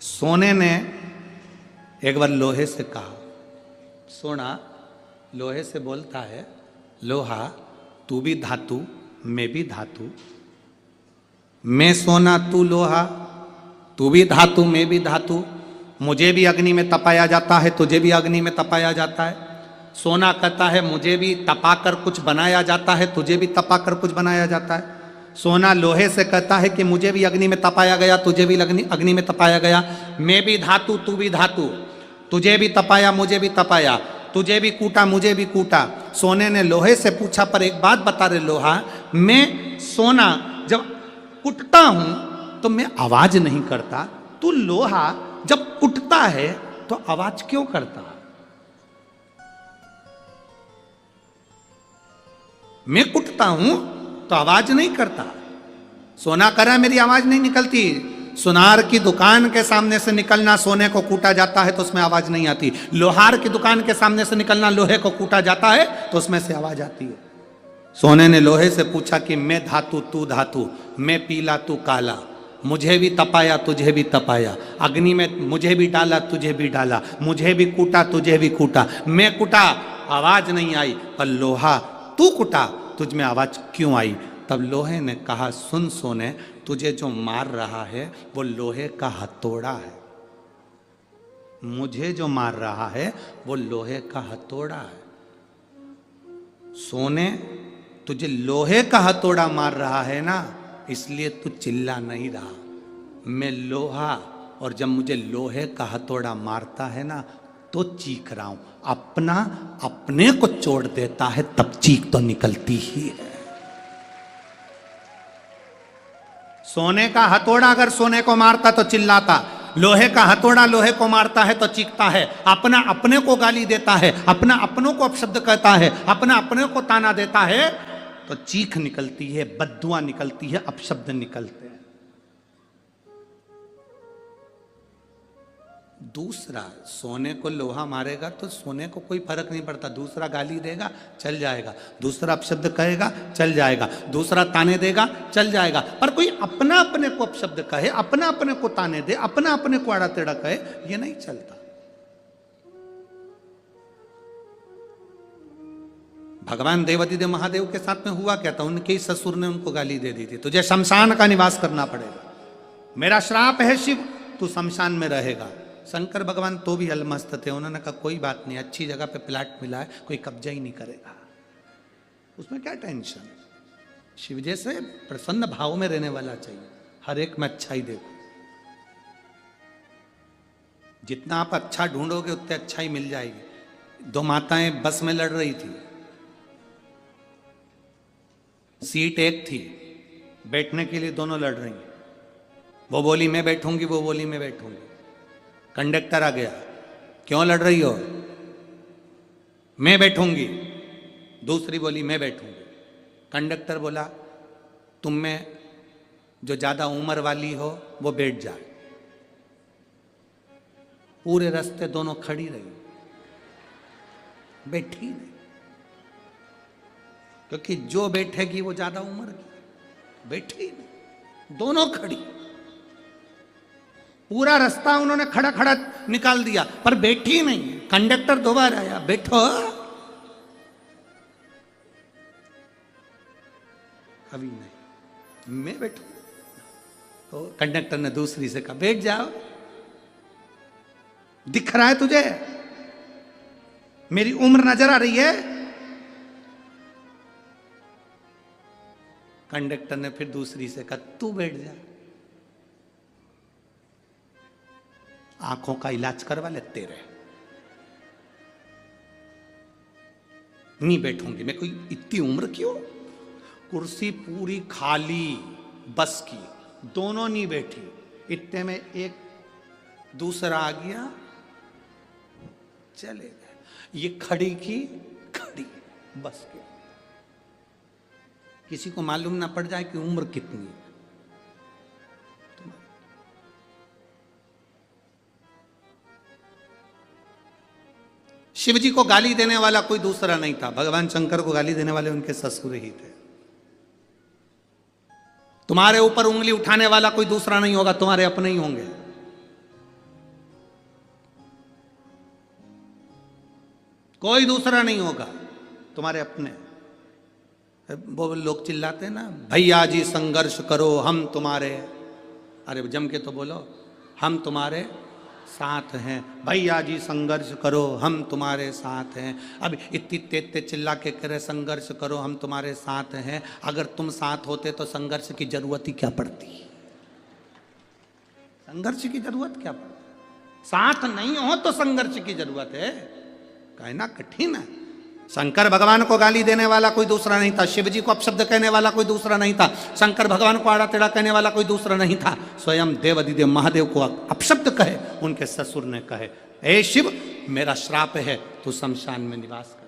सोने ने एक बार लोहे से कहा, सोना लोहे से बोलता है, लोहा तू भी धातु मैं भी धातु, मैं सोना तू लोहा, तू भी धातु मैं भी धातु, मुझे भी अग्नि में तपाया जाता है तुझे भी अग्नि में तपाया जाता है। सोना कहता है मुझे भी तपाकर कुछ बनाया जाता है तुझे भी तपाकर कुछ बनाया जाता है। सोना लोहे से कहता है कि मुझे भी अग्नि में तपाया गया तुझे भी अग्नि में तपाया गया, मैं भी धातु तू भी धातु, तुझे भी तपाया मुझे भी तपाया, तुझे भी कूटा मुझे भी कूटा। सोने ने लोहे से पूछा पर एक बात बता रहे लोहा, मैं सोना जब कुटता हूं तो मैं आवाज नहीं करता, तू लोहा जब कुटता है तो आवाज क्यों करता? मैं कुटता हूं तो आवाज नहीं करता। सोना करा मेरी आवाज नहीं निकलती। सुनार की दुकान के सामने से निकलना सोने को कूटा जाता है तो उसमें आवाज नहीं आती। लोहार की दुकान के सामने से निकलना लोहे को कूटा जाता है तो उसमें से आवाज आती है। सोने ने लोहे से पूछा कि मैं धातु तू धातु, मैं पीला तू काला, मुझे भी तपाया तुझे भी तपाया, अग्नि में मुझे भी डाला तुझे भी डाला, मुझे भी कूटा तुझे भी कूटा, मैं कुटा आवाज नहीं आई, पर लोहा तू कुटा तुझ में आवाज क्यों आई? तब लोहे ने कहा, सुन सोने, तुझे जो मार रहा है वो लोहे का हथौड़ा है, मुझे जो मार रहा है वो लोहे का हथौड़ा है। सोने तुझे लोहे का हथौड़ा मार रहा है ना, इसलिए तू चिल्ला नहीं रहा। मैं लोहा, और जब मुझे लोहे का हथौड़ा मारता है ना तो चीख रहा हूं। अपना अपने को चोट देता है तब चीख तो निकलती ही है। सोने का हथौड़ा अगर सोने को मारता तो चिल्लाता, लोहे का हथौड़ा लोहे को मारता है तो चीखता है। अपना अपने को गाली देता है, अपना अपनों को अपशब्द कहता है, अपना अपने को ताना देता है तो चीख निकलती है, बद्दुआ निकलती है, अपशब्द निकलते हैं। दूसरा, सोने को लोहा मारेगा तो सोने को कोई फर्क नहीं पड़ता, दूसरा गाली देगा चल जाएगा, दूसरा अपशब्द कहेगा चल जाएगा, दूसरा ताने देगा चल जाएगा, पर कोई अपना अपने को अपशब्द कहे, अपना अपने को ताने दे, अपना अपने को आड़ा टेढ़ा कहे, ये नहीं चलता। भगवान देवादिदेव महादेव के साथ में हुआ क्या था, उनके ही ससुर ने उनको गाली दे दी थी, तुझे शमशान का निवास करना पड़ेगा, मेरा श्राप है शिव, तू शमशान में रहेगा। शंकर भगवान तो भी अलमस्त थे, उन्होंने कहा कोई बात नहीं, अच्छी जगह पे प्लाट मिला है, कोई कब्जा ही नहीं करेगा, उसमें क्या टेंशन। शिव जैसे प्रसन्न भाव में रहने वाला चाहिए, हर एक में अच्छा ही देखो, जितना आप अच्छा ढूंढोगे उतने अच्छा ही मिल जाएगी। दो माताएं बस में लड़ रही थी, सीट एक थी, बैठने के लिए दोनों लड़ रही, वो बोली मैं बैठूंगी, वो बोली मैं बैठूंगी। कंडक्टर आ गया, क्यों लड़ रही हो? मैं बैठूंगी, दूसरी बोली मैं बैठूंगी। कंडक्टर बोला तुम में जो ज्यादा उम्र वाली हो वो बैठ जाए। पूरे रास्ते दोनों खड़ी रही, बैठी नहीं, क्योंकि जो बैठेगी वो ज्यादा उम्र की, बैठी नहीं, दोनों खड़ी। पूरा रास्ता उन्होंने खड़ा खड़ा निकाल दिया पर बैठी नहीं। कंडक्टर दोबारा आया, बैठो, अभी नहीं, मैं बैठू। तो कंडक्टर ने दूसरी से कहा बैठ जाओ, दिख रहा है तुझे मेरी उम्र नजर आ रही है? कंडक्टर ने फिर दूसरी से कहा तू बैठ जा, आंखों का इलाज करवा ले तेरे। नहीं बैठूंगी मैं, कोई इतनी उम्र क्यों? कुर्सी पूरी खाली बस की, दोनों नहीं बैठी, इतने में एक दूसरा आ गया, चले गए। ये खड़ी की खड़ी बस की, किसी को मालूम ना पड़ जाए कि उम्र कितनी है। शिव जी को गाली देने वाला कोई दूसरा नहीं था, भगवान शंकर को गाली देने वाले उनके ससुर ही थे। तुम्हारे ऊपर उंगली उठाने वाला कोई दूसरा नहीं होगा, तुम्हारे अपने ही होंगे। कोई दूसरा नहीं होगा, तुम्हारे अपने। वो लोग चिल्लाते हैं ना, भैया जी संघर्ष करो हम तुम्हारे, अरे जम के तो बोलो, हम तुम्हारे साथ हैं, भैया जी संघर्ष करो हम तुम्हारे साथ हैं। अब इतनी तेज चिल्ला के कह रहे संघर्ष करो हम तुम्हारे साथ हैं, अगर तुम साथ होते तो संघर्ष की जरूरत ही क्या पड़ती, संघर्ष की जरूरत क्या पड़ती, साथ नहीं हो तो संघर्ष की जरूरत है, कहना कठिन है। शंकर भगवान को गाली देने वाला कोई दूसरा नहीं था, शिव जी को अपशब्द कहने वाला कोई दूसरा नहीं था, शंकर भगवान को आड़ा टेढ़ा कहने वाला कोई दूसरा नहीं था, स्वयं देव अधिदेव महादेव को अपशब्द कहे उनके ससुर ने कहे, हे शिव मेरा श्राप है तू शमशान में निवास कर।